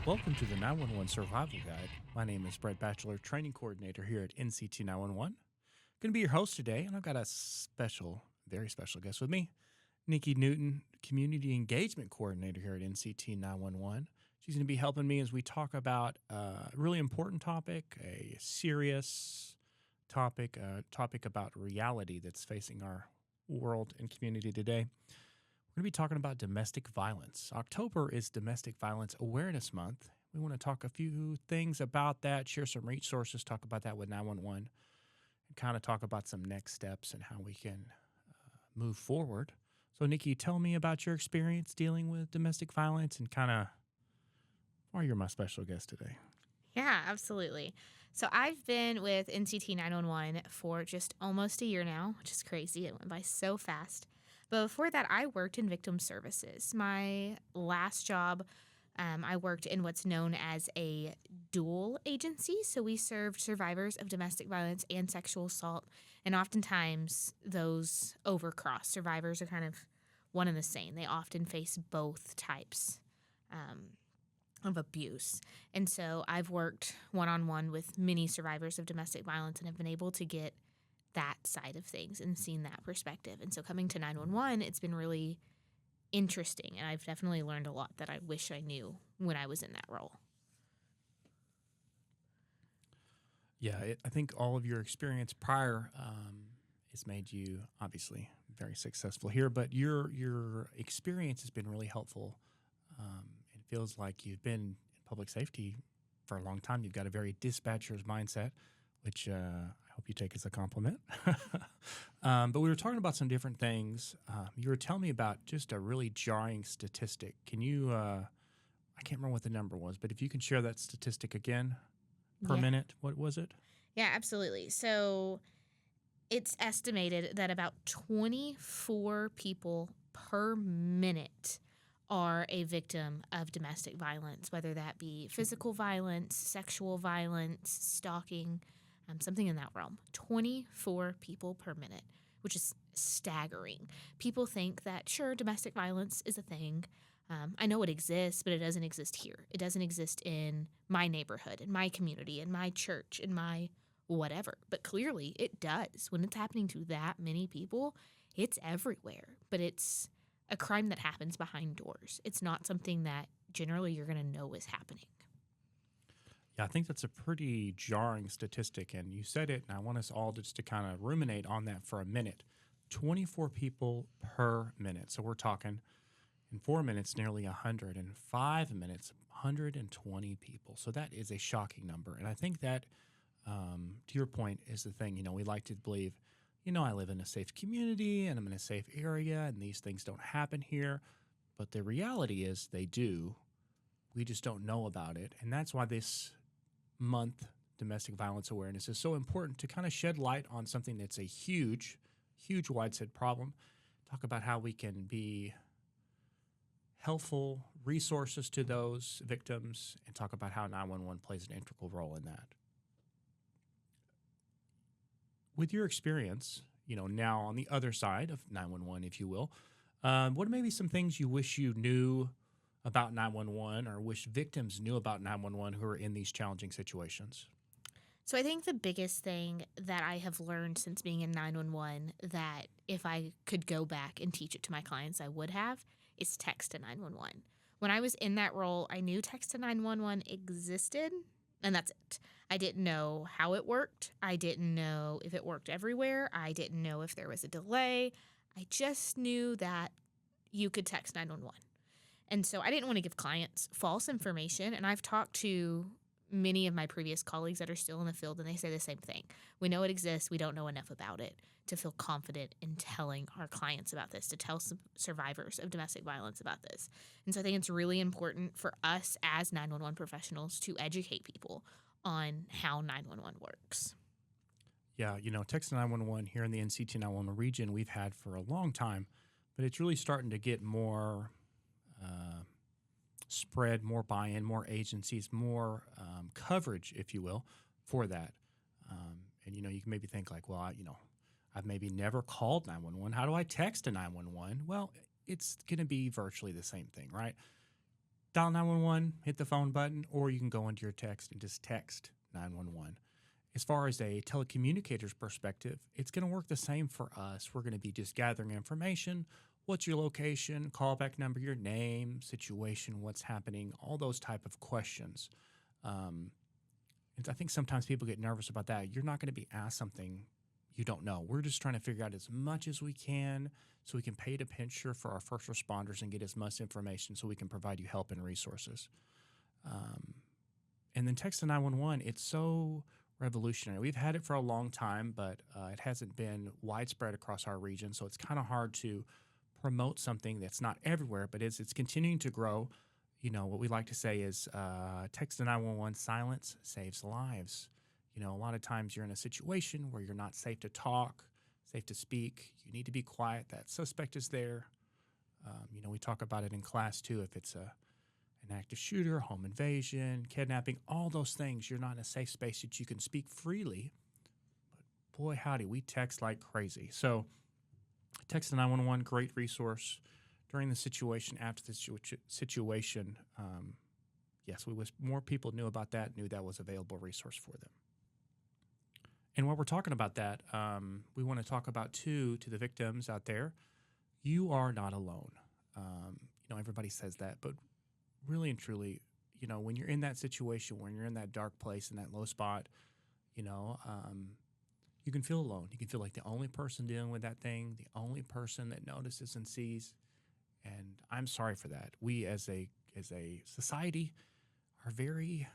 Welcome to the 911 Survival Guide. My name is Bret, Training Coordinator here at NCT 911. Going to be your host today, and I've got a very special guest with me, Nikki Newton, Community Engagement Coordinator here at NCT 911. She's going to be helping me as we talk about a really important topic, a serious topic, a topic about reality that's facing our world and community today. We're going to be talking about domestic violence. October is Domestic Violence Awareness Month. We want to talk a few things about that, share some resources, talk about that with 911, and kind of talk about some next steps and how we can move forward. So, Nikki, tell me about your experience dealing with domestic violence and kind of why you're my special guest today. Yeah, absolutely. So I've been with NCT 911 for just almost a year now, which is crazy. It went by so fast. But before that, I worked in victim services. My last job, I worked in what's known as a dual agency. So we served survivors of domestic violence and sexual assault. And oftentimes those overcross. Survivors are kind of one and the same. They often face both types of abuse. And so I've worked one-on-one with many survivors of domestic violence and have been able to get that side of things and seen that perspective. And so coming to 911, it's been really interesting. And I've definitely learned a lot that I wish I knew when I was in that role. Yeah, I think all of your experience prior has made you obviously very successful here, but your experience has been really helpful. It feels like you've been in public safety for a long time. You've got a very dispatcher's mindset, which I hope you take as a compliment. But we were talking about some different things. You were telling me about just a really jarring statistic. Can you, I can't remember what the number was, but if you can share that statistic again per minute, what was it? Yeah, absolutely. So it's estimated that about 24 people per minute are a victim of domestic violence, whether that be physical violence, sexual violence, stalking, something in that realm. 24 people per minute, which is staggering. People think that, sure, domestic violence is a thing. I know it exists, but it doesn't exist here. It doesn't exist in my neighborhood, in my community, in my church, in my whatever. But clearly it does. When it's happening to that many people, it's everywhere. But it's a crime that happens behind doors. It's not something that generally you're going to know is happening. Yeah, I think that's a pretty jarring statistic, and you said it, and I want us all just to kind of ruminate on that for a minute. 24 people per minute. So we're talking in 4 minutes, nearly 100. In 5 minutes, 120 people. So that is a shocking number. And I think that, to your point, is the thing. We like to believe, I live in a safe community and I'm in a safe area and these things don't happen here. But the reality is they do. We just don't know about it. And that's why this month, Domestic Violence Awareness, is so important to kind of shed light on something that's a huge, widespread problem. Talk about how we can be helpful resources to those victims and talk about how 911 plays an integral role in that. With your experience, now on the other side of 911, if you will, what are maybe some things you wish you knew about 911 or wish victims knew about 911 who are in these challenging situations? So I think the biggest thing that I have learned since being in 911 that if I could go back and teach it to my clients, I would have, is text to 911. When I was in that role, I knew text to 911 existed, and that's it. I didn't know how it worked. I didn't know if it worked everywhere. I didn't know if there was a delay. I just knew that you could text 911. And so I didn't want to give clients false information. And I've talked to many of my previous colleagues that are still in the field, and they say the same thing. We know it exists. We don't know enough about it to feel confident in telling our clients about this, to tell survivors of domestic violence about this. And so I think it's really important for us as 911 professionals to educate people on how 911 works. Yeah, text 911 here in the NCT 911 region we've had for a long time, but it's really starting to get more spread, more buy-in, more agencies, more coverage, if you will, for that. And, you can maybe think like, well, I've maybe never called 911. How do I text a 911? Well, it's going to be virtually the same thing, right? dial 911, hit the phone button, or you can go into your text and just text 911. As far as a telecommunicator's perspective, it's going to work the same for us. We're going to be just gathering information. What's your location, callback number, your name, situation, what's happening, all those type of questions. And I think sometimes people get nervous about that. You're not going to be asked something you don't know. We're just trying to figure out as much as we can so we can paint a picture for our first responders and get as much information so we can provide you help and resources. And then text to 911, it's so revolutionary. We've had it for a long time, but it hasn't been widespread across our region, so it's kind of hard to promote something that's not everywhere, but it's continuing to grow. You know, what we like to say is text to 911, silence saves lives. You know, a lot of times you're in a situation where you're not safe to talk, safe to speak. You need to be quiet. That suspect is there. You know, we talk about it in class too. If it's an active shooter, home invasion, kidnapping, all those things, you're not in a safe space that you can speak freely. But boy, howdy, we text like crazy. So text to 911, great resource during the situation, after the situation. Yes, we wish more people knew about that, knew that was a available resource for them. And while we're talking about that, we want to talk about, too, to the victims out there, you are not alone. You know, everybody says that, but really and truly, you know, when you're in that situation, when you're in that dark place, in that low spot, you know, you can feel alone. You can feel like the only person dealing with that thing, the only person that notices and sees. And I'm sorry for that. We as a society are very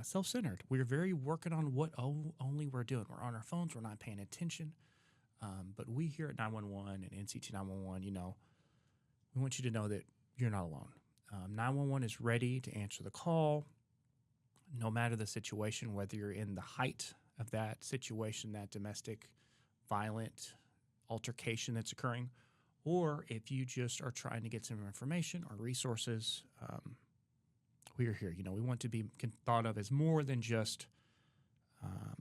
self-centered. We're very working on what only we're doing. We're on our phones. We're not paying attention. But we here at 911 and NCT 911, you know, we want you to know that you're not alone. 911 is ready to answer the call, no matter the situation, whether you're in the height of that situation, that domestic violent altercation that's occurring, or if you just are trying to get some information or resources. We are here. You know, we want to be thought of as more than just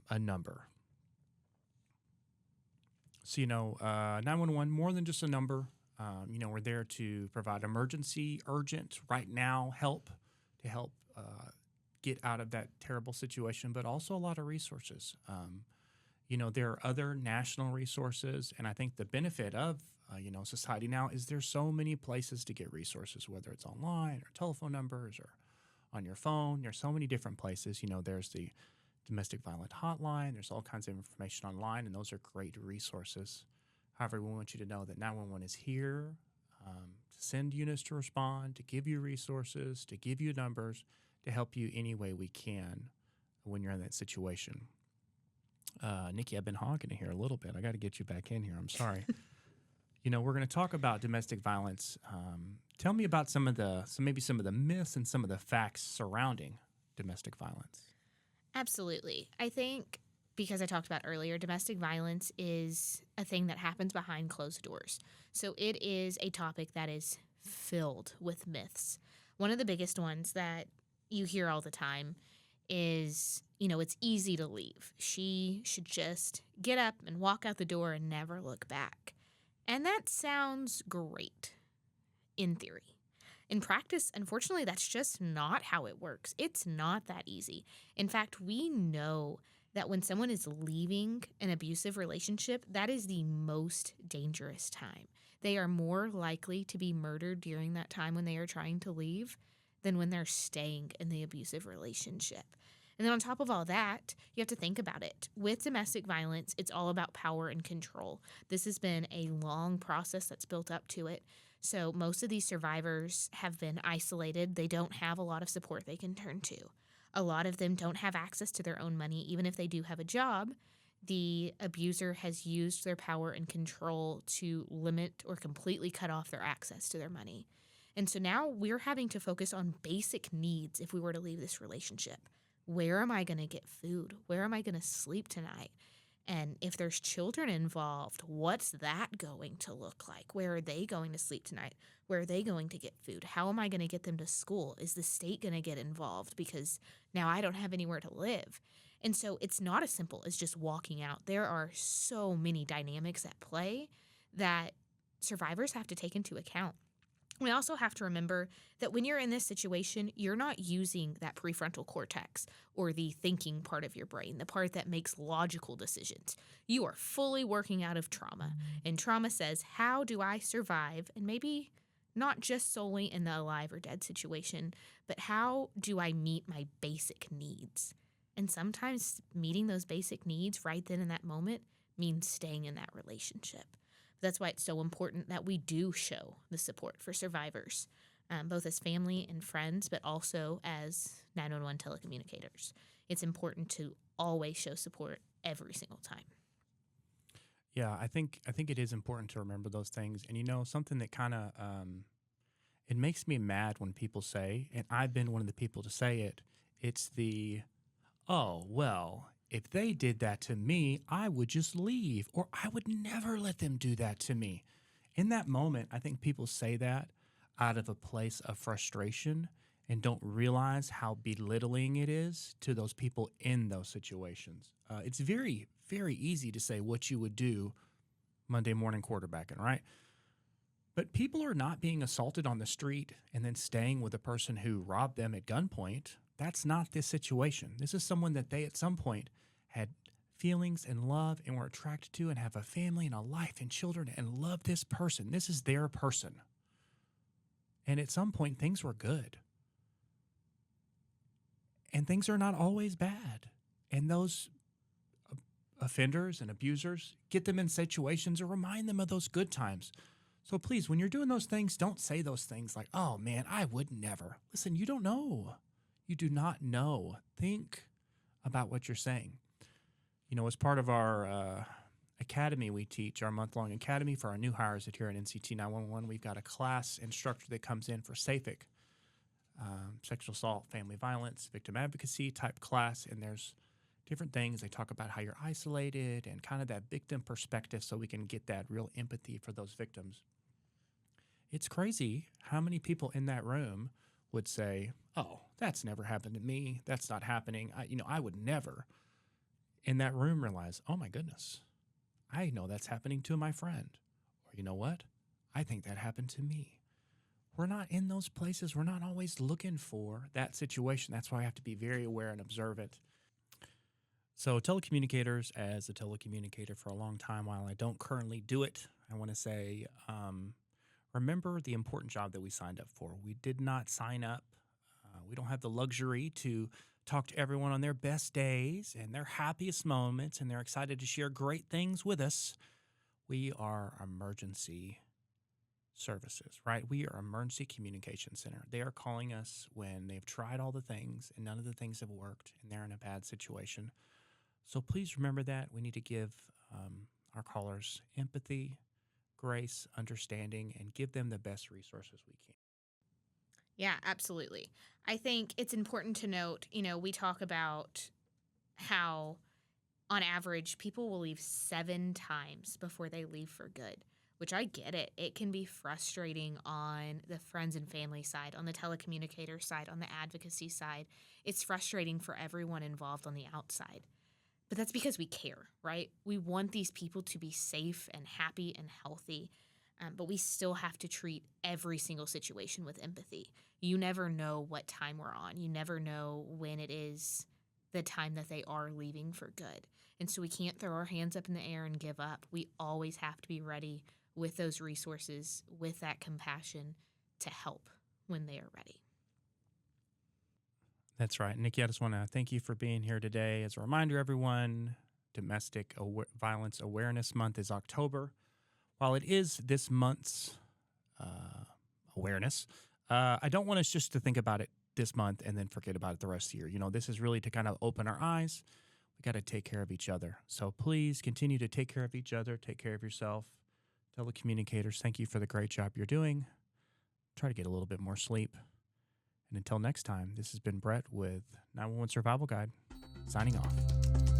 a number. So, you know, 911, more than just a number. You know, we're there to provide emergency, urgent, right now help to help get out of that terrible situation, but also a lot of resources. You know, there are other national resources, and I think the benefit of, you know, society now is there's so many places to get resources, whether it's online or telephone numbers or on your phone. There's so many different places. You know, there's the domestic violence hotline. There's all kinds of information online, and those are great resources. However, we want you to know that 911 is here to send units to respond, to give you resources, to give you numbers, to help you any way we can when you're in that situation. Nikki, I've been hogging it here a little bit. I got to get you back in here. I'm sorry. You know, we're going to talk about domestic violence. Tell me about maybe some of the myths and some of the facts surrounding domestic violence. Absolutely. I think because I talked about earlier, domestic violence is a thing that happens behind closed doors. So it is a topic that is filled with myths. One of the biggest ones that you hear all the time is, you know, it's easy to leave. She should just get up and walk out the door and never look back. And that sounds great in theory. In practice, unfortunately, that's just not how it works. It's not that easy. In fact, we know that when someone is leaving an abusive relationship, that is the most dangerous time. They are more likely to be murdered during that time when they are trying to leave than when they're staying in the abusive relationship. And then on top of all that, you have to think about it. With domestic violence, it's all about power and control. This has been a long process that's built up to it. So most of these survivors have been isolated. They don't have a lot of support they can turn to. A lot of them don't have access to their own money. Even if they do have a job, the abuser has used their power and control to limit or completely cut off their access to their money. And so now we're having to focus on basic needs if we were to leave this relationship. Where am I going to get food? Where am I going to sleep tonight? And if there's children involved, what's that going to look like? Where are they going to sleep tonight? Where are they going to get food? How am I going to get them to school? Is the state going to get involved? Because now I don't have anywhere to live. And so it's not as simple as just walking out. There are so many dynamics at play that survivors have to take into account. We also have to remember that when you're in this situation, you're not using that prefrontal cortex or the thinking part of your brain, the part that makes logical decisions. You are fully working out of trauma. And trauma says, how do I survive? And maybe not just solely in the alive or dead situation, but how do I meet my basic needs? And sometimes meeting those basic needs right then in that moment means staying in that relationship. That's why it's so important that we do show the support for survivors, both as family and friends, but also as 911 telecommunicators. It's important to always show support every single time. Yeah, I think it is important to remember those things. And something that kind of it makes me mad when people say, and I've been one of the people to say it. It's the, oh well, if they did that to me, I would just leave, or I would never let them do that to me. In that moment, I think people say that out of a place of frustration and don't realize how belittling it is to those people in those situations. It's very, very easy to say what you would do Monday morning quarterbacking, right? But people are not being assaulted on the street and then staying with a person who robbed them at gunpoint. That's not this situation. This is someone that they at some point had feelings and love and were attracted to and have a family and a life and children and love this person. This is their person. And at some point, things were good. And things are not always bad. And those offenders and abusers, get them in situations or remind them of those good times. So please, when you're doing those things, don't say those things like, oh man, I would never. Listen, you don't know. You do not know. Think about what you're saying. As part of our academy we teach, our month-long academy for our new hires here at NCT 911, we've got a class instructor that comes in for SAFIC, sexual assault, family violence, victim advocacy type class, and there's different things. They talk about how you're isolated and kind of that victim perspective so we can get that real empathy for those victims. It's crazy how many people in that room would say, oh, that's never happened to me. That's not happening. I would never. In that room realize, oh my goodness, I know that's happening to my friend. Or you know what? I think that happened to me. We're not in those places. We're not always looking for that situation. That's why I have to be very aware and observant. So telecommunicators, as a telecommunicator for a long time, while I don't currently do it, I want to say, remember the important job that we signed up for. We did not sign up. We don't have the luxury to talk to everyone on their best days and their happiest moments, and they're excited to share great things with us. We are emergency services, right? We are emergency communication center. They are calling us when they've tried all the things and none of the things have worked and they're in a bad situation. So please remember that. We need to give our callers empathy, grace, understanding, and give them the best resources we can. Yeah, absolutely. I think it's important to note, we talk about how on average people will leave 7 times before they leave for good, which I get it. It can be frustrating on the friends and family side, on the telecommunicator side, on the advocacy side. It's frustrating for everyone involved on the outside. But that's because we care, right? We want these people to be safe and happy and healthy. But we still have to treat every single situation with empathy. You never know what time we're on. You never know when it is the time that they are leaving for good. And so we can't throw our hands up in the air and give up. We always have to be ready with those resources, with that compassion to help when they are ready. That's right. Nikki, I just want to thank you for being here today. As a reminder, everyone, Domestic Violence Awareness Month is October. While it is this month's awareness, I don't want us just to think about it this month and then forget about it the rest of the year. This is really to kind of open our eyes. We got to take care of each other. So please continue to take care of each other, take care of yourself. Telecommunicators, thank you for the great job you're doing. Try to get a little bit more sleep. And until next time, this has been Bret with 911 Survival Guide, signing off.